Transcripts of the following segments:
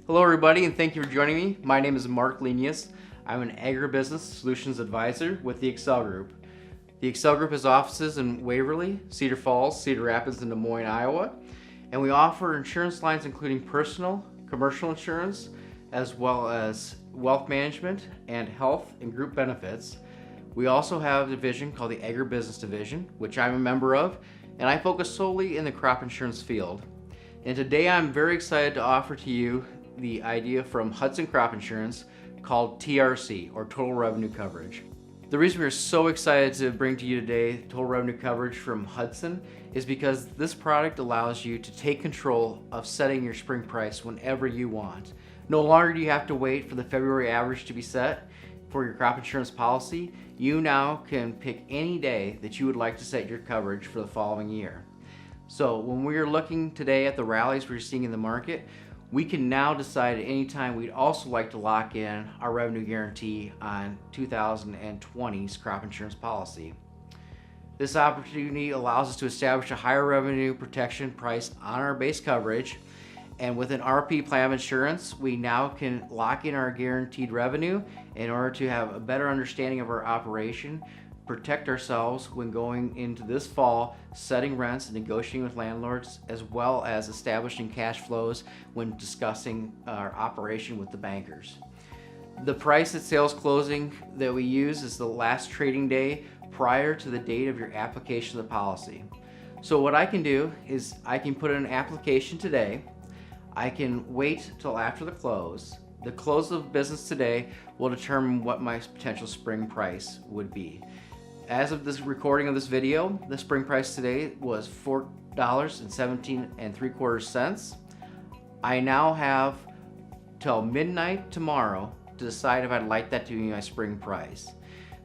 Hello everybody, and thank you for joining me. My name is Mark Lenius. I'm an Agribusiness Solutions Advisor with the Accel Group. The Accel Group has offices in Waverly, Cedar Falls, Cedar Rapids, and Des Moines, Iowa. And we offer insurance lines including personal, commercial insurance, as well as wealth management and health and group benefits. We also have a division called the Agribusiness Division, which I'm a member of, and I focus solely in the crop insurance field. And today I'm very excited to offer to you the idea from Hudson Crop Insurance called TRC, or Total Revenue Coverage. The reason we're so excited to bring to you today Total Revenue Coverage from Hudson is because this product allows you to take control of setting your spring price whenever you want. No longer do you have to wait for the February average to be set for your crop insurance policy. You now can pick any day that you would like to set your coverage for the following year. So when we're looking today at the rallies we're seeing in the market, we can now decide at any time we'd also like to lock in our revenue guarantee on 2020's crop insurance policy. This opportunity allows us to establish a higher revenue protection price on our base coverage, and with an RP plan of insurance, we now can lock in our guaranteed revenue in order to have a better understanding of our operation, protect ourselves when going into this fall, setting rents and negotiating with landlords, as well as establishing cash flows when discussing our operation with the bankers. The price at sales closing that we use is the last trading day prior to the date of your application of the policy. So what I can do is I can put in an application today. I can wait till after the close. The close of business today will determine what my potential spring price would be. As of this recording of this video, the spring price today was $4.1775. I now have till midnight tomorrow to decide if I'd like that to be my spring price.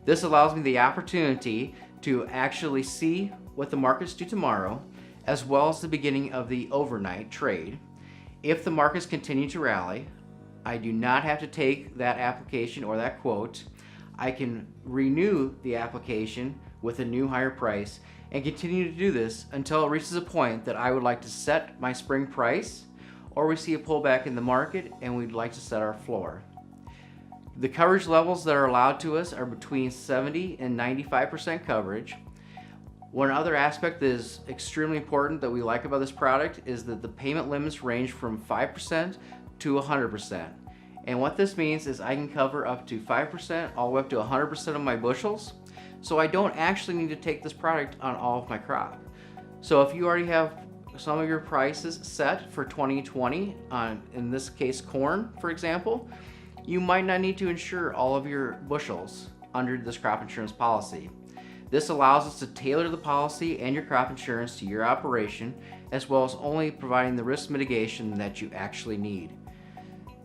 This allows me the opportunity to actually see what the markets do tomorrow, as well as the beginning of the overnight trade. If the markets continue to rally, I do not have to take that application or that quote. I can renew the application with a new higher price and continue to do this until it reaches a point that I would like to set my spring price, or we see a pullback in the market and we'd like to set our floor. The coverage levels that are allowed to us are between 70 and 95% coverage. One other aspect that is extremely important that we like about this product is that the payment limits range from 5% to 100%. And what this means is I can cover up to 5% all the way up to 100% of my bushels. So I don't actually need to take this product on all of my crop. So if you already have some of your prices set for 2020 on, in this case, corn, for example, you might not need to insure all of your bushels under this crop insurance policy. This allows us to tailor the policy and your crop insurance to your operation, as well as only providing the risk mitigation that you actually need.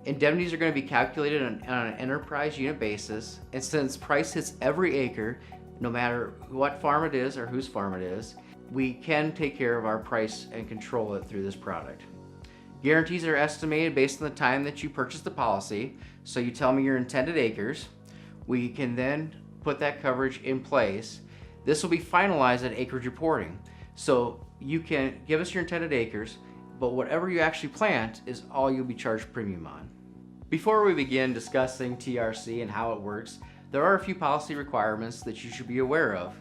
Indemnities are going to be calculated on an enterprise unit basis, and since price hits every acre, no matter what farm it is or whose farm it is, we can take care of our price and control it through this product. Guarantees are estimated based on the time that you purchase the policy, so you tell me your intended acres. We can then put that coverage in place. This will be finalized at acreage reporting, so you can give us your intended acres, but whatever you actually plant is all you'll be charged premium on. Before we begin discussing TRC and how it works, there are a few policy requirements that you should be aware of.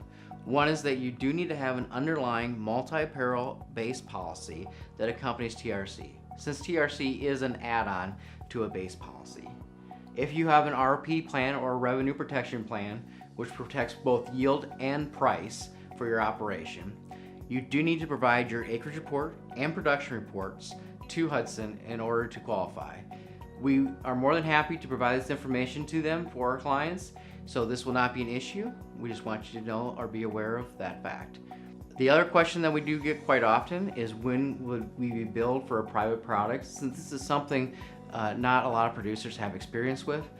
One is that you do need to have an underlying multi-peril base policy that accompanies TRC, since TRC is an add-on to a base policy. If you have an RP plan or a revenue protection plan, which protects both yield and price for your operation, you do need to provide your acreage report and production reports to Hudson in order to qualify. We are more than happy to provide this information to them for our clients, so this will not be an issue. We just want you to know or be aware of that fact. The other question that we do get quite often is when would we be billed for a private product? Since this is something not a lot of producers have experience with,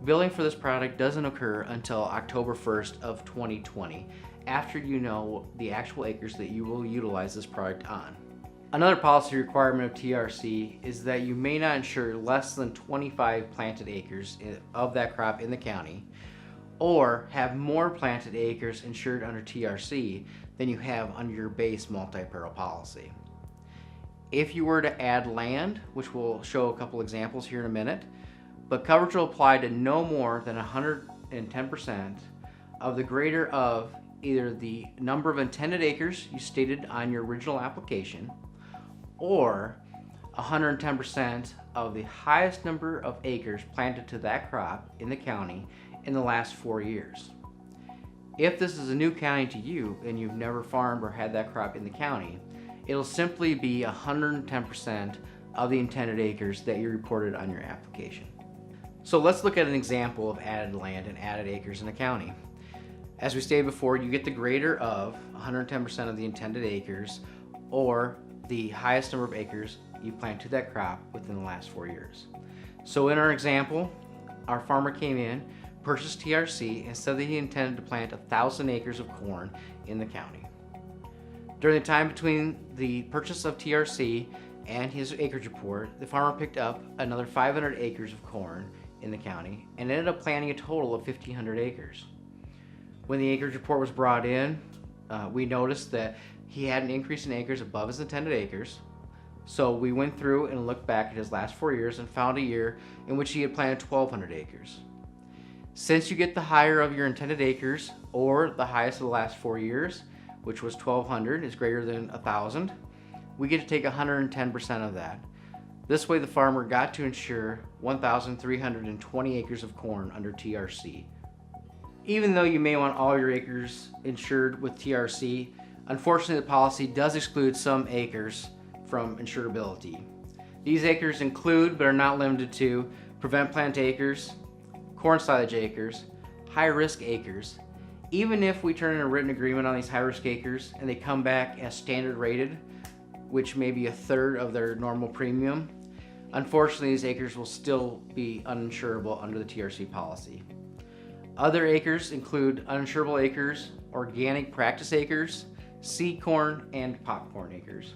billing for this product doesn't occur until October 1st of 2020, after you know the actual acres that you will utilize this product on. Another policy requirement of TRC is that you may not insure less than 25 planted acres of that crop in the county, or have more planted acres insured under TRC than you have under your base multi-peril policy. if you were to add land, which we'll show a couple examples here in a minute, but coverage will apply to no more than 110% of the greater of either the number of intended acres you stated on your original application or 110% of the highest number of acres planted to that crop in the county in the last 4 years. If this is a new county to you and you've never farmed or had that crop in the county, it'll simply be 110% of the intended acres that you reported on your application. So let's look at an example of added land and added acres in a county. As we stated before, you get the greater of 110% of the intended acres or the highest number of acres you plant to that crop within the last 4 years. So in our example, our farmer came in, purchased TRC, and said that he intended to plant 1,000 acres of corn in the county. During the time between the purchase of TRC and his acreage report, the farmer picked up another 500 acres of corn in the county and ended up planting a total of 1,500 acres. When the acreage report was brought in, we noticed that he had an increase in acres above his intended acres. So we went through and looked back at his last 4 years and found a year in which he had planted 1,200 acres. Since you get the higher of your intended acres or the highest of the last 4 years, which was 1,200 is greater than 1,000, we get to take 110% of that. This way the farmer got to insure 1,320 acres of corn under TRC. Even though you may want all your acres insured with TRC, unfortunately the policy does exclude some acres from insurability. These acres include, but are not limited to, prevent plant acres, corn silage acres, high-risk acres. Even if we turn in a written agreement on these high-risk acres and they come back as standard rated, which may be a third of their normal premium, unfortunately these acres will still be uninsurable under the TRC policy. Other acres include uninsurable acres, organic practice acres, seed corn, and popcorn acres.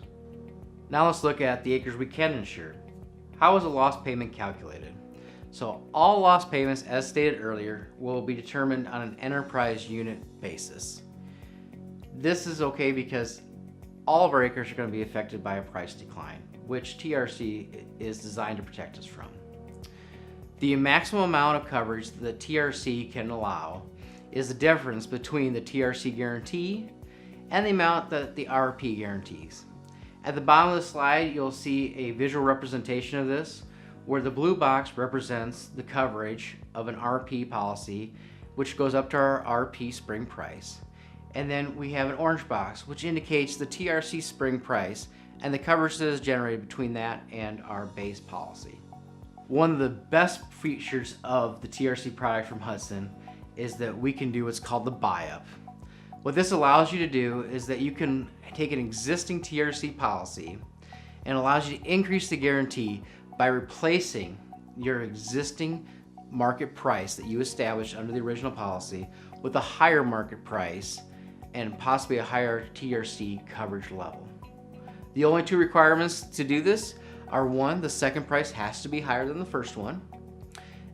Now let's look at the acres we can insure. How is a loss payment calculated? So all loss payments, as stated earlier, will be determined on an enterprise unit basis. This is okay because all of our acres are going to be affected by a price decline, which TRC is designed to protect us from. The maximum amount of coverage that TRC can allow is the difference between the TRC guarantee and the amount that the RP guarantees. At the bottom of the slide, you'll see a visual representation of this, where the blue box represents the coverage of an RP policy, which goes up to our RP spring price. And then we have an orange box, which indicates the TRC spring price and the coverage that is generated between that and our base policy. One of the best features of the TRC product from Hudson is that we can do what's called the buy-up. What this allows you to do is that you can take an existing TRC policy and allows you to increase the guarantee by replacing your existing market price that you established under the original policy with a higher market price and possibly a higher TRC coverage level. The only two requirements to do this are, one, the second price has to be higher than the first one,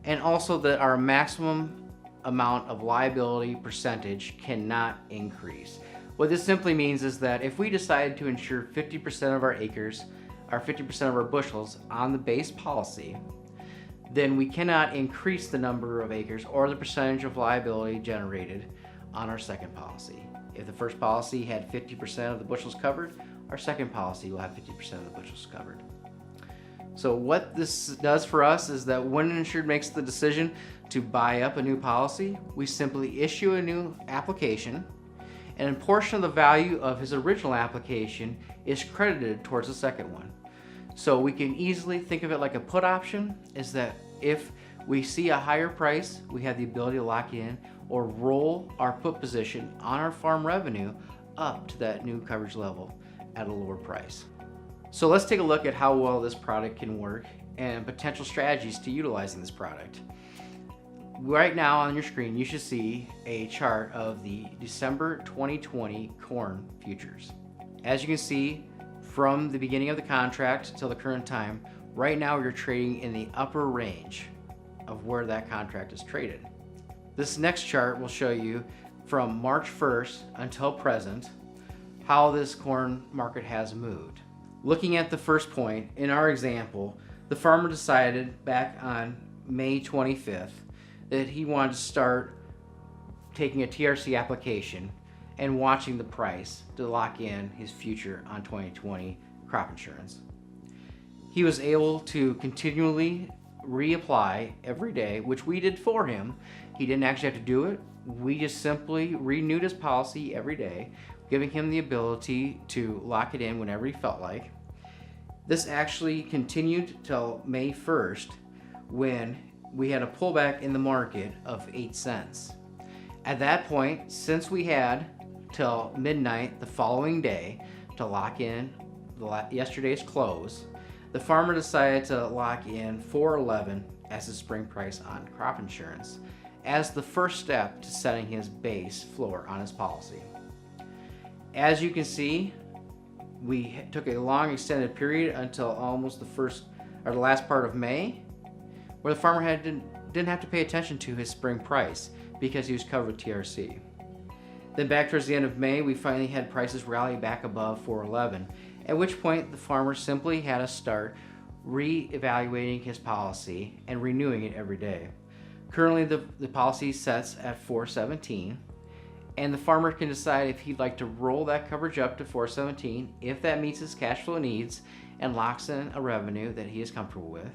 and also that our maximum amount of liability percentage cannot increase. What this simply means is that if we decide to insure 50% of our acres, or 50% of our bushels on the base policy, then we cannot increase the number of acres or the percentage of liability generated on our second policy. If the first policy had 50% of the bushels covered, our second policy will have 50% of the bushels covered. So what this does for us is that when an insured makes the decision to buy up a new policy, we simply issue a new application, and a portion of the value of his original application is credited towards the second one. So we can easily think of it like a put option, is that if we see a higher price, we have the ability to lock in or roll our put position on our farm revenue up to that new coverage level at a lower price. So let's take a look at how well this product can work and potential strategies to utilizing this product. Right now on your screen, you should see a chart of the December 2020 corn futures. As you can see, from the beginning of the contract till the current time, right now you're trading in the upper range of where that contract is traded. This next chart will show you from March 1st until present how this corn market has moved. Looking at the first point, in our example, the farmer decided back on May 25th that he wanted to start taking a TRC application and watching the price to lock in his future on 2020 crop insurance. He was able to continually reapply every day, which we did for him. He didn't actually have to do it. We just simply renewed his policy every day, giving him the ability to lock it in whenever he felt like. This actually continued till May 1st when we had a pullback in the market of 8 cents. At that point, since we had till midnight the following day to lock in yesterday's close, the farmer decided to lock in $4.11 as his spring price on crop insurance as the first step to setting his base floor on his policy. As you can see, we took a long extended period until almost the last part of May, where the farmer didn't have to pay attention to his spring price because he was covered with TRC. Then back towards the end of May, we finally had prices rally back above $4.11, at which point the farmer simply had to start re-evaluating his policy and renewing it every day. Currently the policy sets at $4.17, and the farmer can decide if he'd like to roll that coverage up to $4.17 if that meets his cash flow needs and locks in a revenue that he is comfortable with.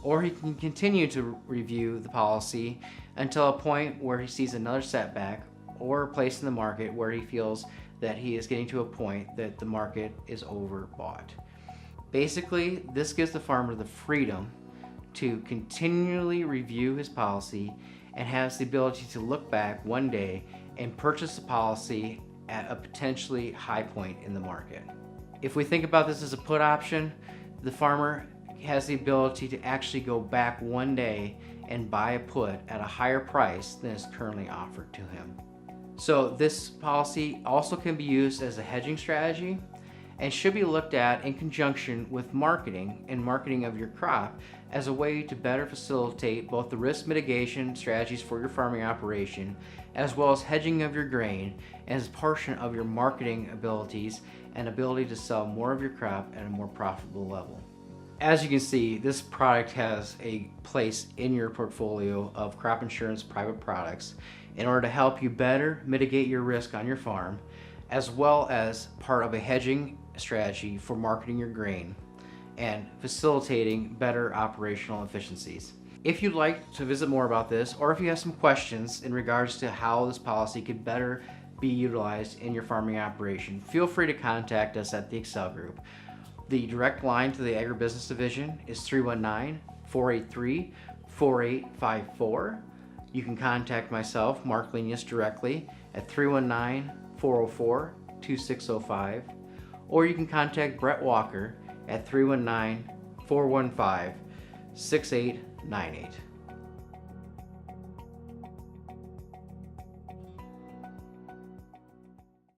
Or he can continue to review the policy until a point where he sees another setback or a place in the market where he feels that he is getting to a point that the market is overbought. Basically, this gives the farmer the freedom to continually review his policy and has the ability to look back one day and purchase the policy at a potentially high point in the market. If we think about this as a put option, the farmer has the ability to actually go back one day and buy a put at a higher price than is currently offered to him. So this policy also can be used as a hedging strategy and should be looked at in conjunction with marketing and marketing of your crop as a way to better facilitate both the risk mitigation strategies for your farming operation as well as hedging of your grain as a portion of your marketing abilities and ability to sell more of your crop at a more profitable level. As you can see, this product has a place in your portfolio of crop insurance private products in order to help you better mitigate your risk on your farm, as well as part of a hedging strategy for marketing your grain and facilitating better operational efficiencies. If you'd like to visit more about this, or if you have some questions in regards to how this policy could better be utilized in your farming operation, feel free to contact us at the Accel Group. The direct line to the Agribusiness Division is 319-483-4854. You can contact myself, Mark Lenius, directly at 319-404-2605, or you can contact Brett Walker at 319-415-6898.